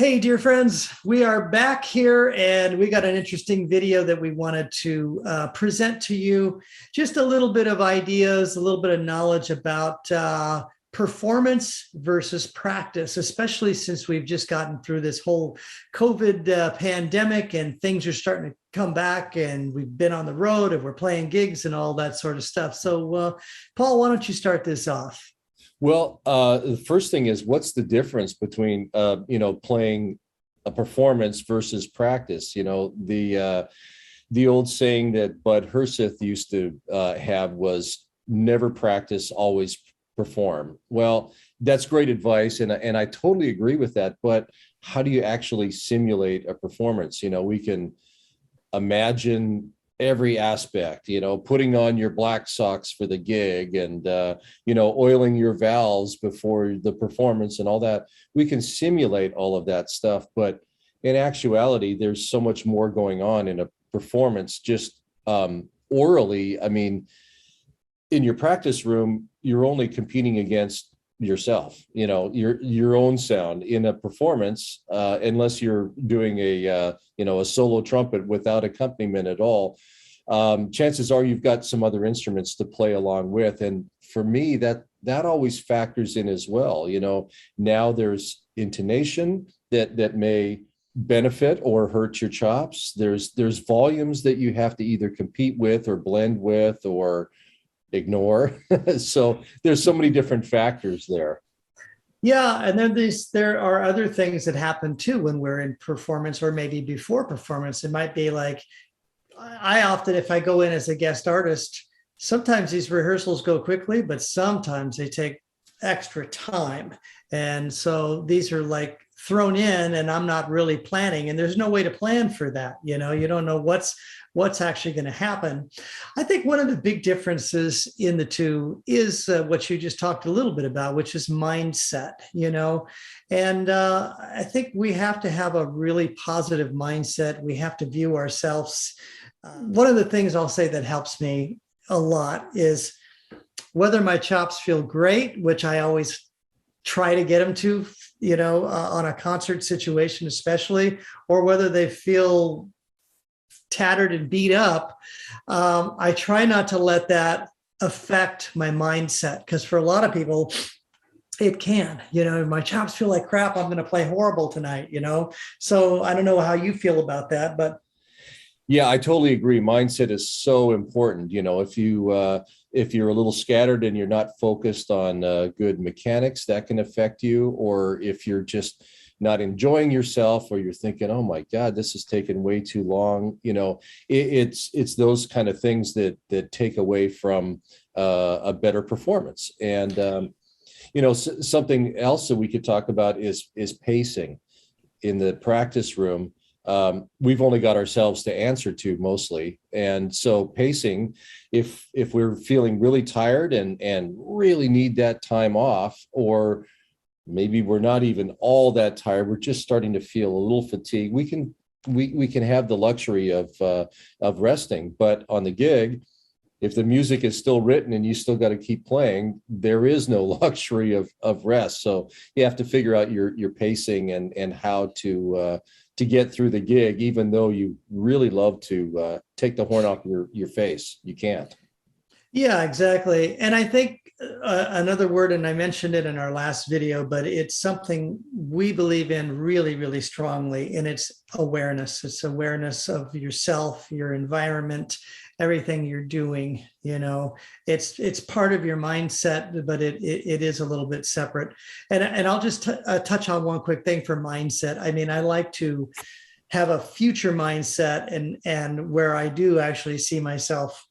Hey, dear friends, we are back here and we got an interesting video that we wanted to present to you. Just a little bit of ideas, a little bit of knowledge about performance versus practice, especially since we've just gotten through this whole COVID pandemic and things are starting to come back and we've been on the road and we're playing gigs and all that sort of stuff. So, Paul, why don't you start this off? Well, the first thing is, what's the difference between playing a performance versus practice? The old saying that Bud Herseth used to have was never practice, always perform. Well, that's great advice, and I totally agree with that. But how do you actually simulate a performance? We can imagine every aspect, putting on your black socks for the gig and, oiling your valves before the performance and all that. We can simulate all of that stuff, but in actuality, there's so much more going on in a performance just orally. I mean, in your practice room, you're only competing against yourself, your own sound. In a performance, unless you're doing a solo trumpet without accompaniment at all, chances are you've got some other instruments to play along with. And for me, that always factors in as well. Now there's intonation that may benefit or hurt your chops. There's volumes that you have to either compete with or blend with or ignore. So there's so many different factors there. Yeah, and then there are other things that happen too when we're in performance or maybe before performance. It might be like, I often, if I go in as a guest artist, sometimes these rehearsals go quickly, but sometimes they take extra time. And so these are like thrown in and I'm not really planning, and there's no way to plan for that. You don't know what's actually going to happen. I think one of the big differences in the two is what you just talked a little bit about, which is mindset, and I think we have to have a really positive mindset. We have to view ourselves. One of the things I'll say that helps me a lot is whether my chops feel great, which I always try to get them to, on a concert situation, especially, or whether they feel tattered and beat up. I try not to let that affect my mindset, because for a lot of people, it can. My chops feel like crap. I'm going to play horrible tonight, So I don't know how you feel about that, but. Yeah, I totally agree. Mindset is so important. If you're a little scattered and you're not focused on good mechanics, that can affect you. Or if you're just not enjoying yourself, or you're thinking, "Oh my God, this is taking way too long," it's those kind of things that take away from a better performance. And something else that we could talk about is pacing in the practice room. We've only got ourselves to answer to mostly. And so pacing, if we're feeling really tired and really need that time off, or maybe we're not even all that tired, we're just starting to feel a little fatigued, we can have the luxury of resting. But on the gig, if the music is still written and you still got to keep playing, there is no luxury of rest. So you have to figure out your pacing and how to get through the gig, even though you really love to take the horn off your face. You can't. Yeah, exactly. And I think another word, and I mentioned it in our last video, but it's something we believe in really, really strongly, and it's awareness. It's awareness of yourself, your environment, everything you're doing. It's part of your mindset, but it is a little bit separate. And I'll just touch on one quick thing for mindset. I mean, I like to have a future mindset, and where I do actually see myself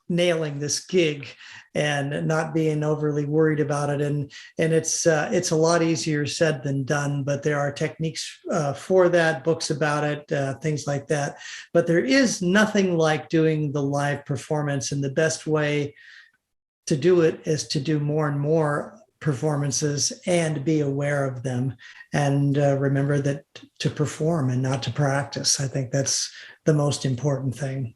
nailing this gig and not being overly worried about it. And it's a lot easier said than done, but there are techniques for that, books about it, things like that. But there is nothing like doing the live performance. And the best way to do it is to do more and more performances and be aware of them. And remember that to perform and not to practice. I think that's the most important thing.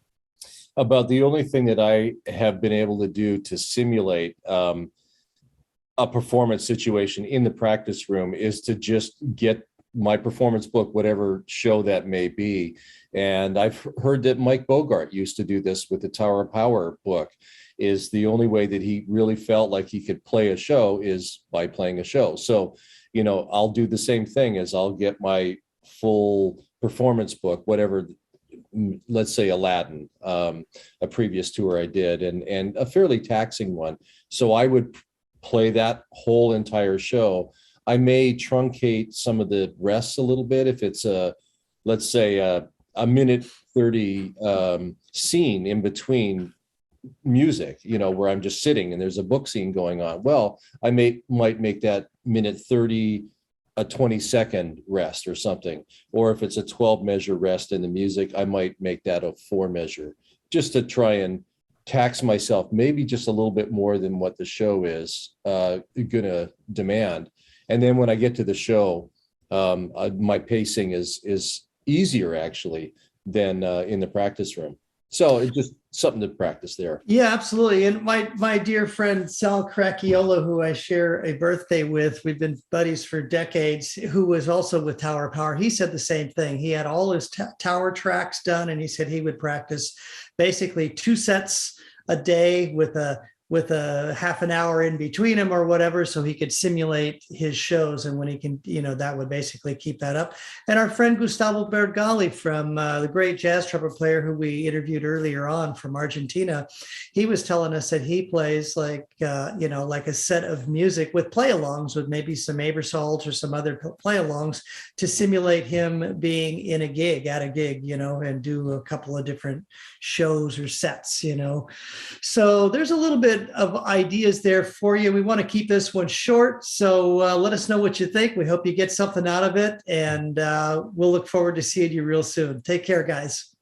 About the only thing that I have been able to do to simulate a performance situation in the practice room is to just get my performance book, whatever show that may be. And I've heard that Mike Bogart used to do this with the Tower of Power book. Is the only way that he really felt like he could play a show is by playing a show. So, I'll do the same thing as I'll get my full performance book, whatever, let's say Aladdin, a previous tour I did, and a fairly taxing one. So I would play that whole entire show. I may truncate some of the rests a little bit if it's let's say a minute 30 scene in between music, where I'm just sitting and there's a book scene going on. Well, I might make that minute 30 a 20-second rest or something. Or if it's a 12 measure rest in the music, I might make that a 4 measure, just to try and tax myself maybe just a little bit more than what the show is gonna demand. And then when I get to the show, my pacing is easier actually than in the practice room. So it's just something to practice there. Yeah, absolutely. And my dear friend Sal Cracchiola, who I share a birthday with, we've been buddies for decades, who was also with Tower of Power. He said the same thing. He had all his tower tracks done, and he said he would practice basically 2 sets a day with a half an hour in between them or whatever, so he could simulate his shows. And when he can, that would basically keep that up. And our friend Gustavo Bergali, from the great jazz trumpet player who we interviewed earlier on from Argentina, he was telling us that he plays like a set of music with play-alongs, with maybe some Aebersalds or some other play-alongs, to simulate him being in a gig, and do a couple of different shows or sets. So there's a little bit of ideas there for you. We want to keep this one short, so let us know what you think. We hope you get something out of it, and we'll look forward to seeing you real soon. Take care, guys.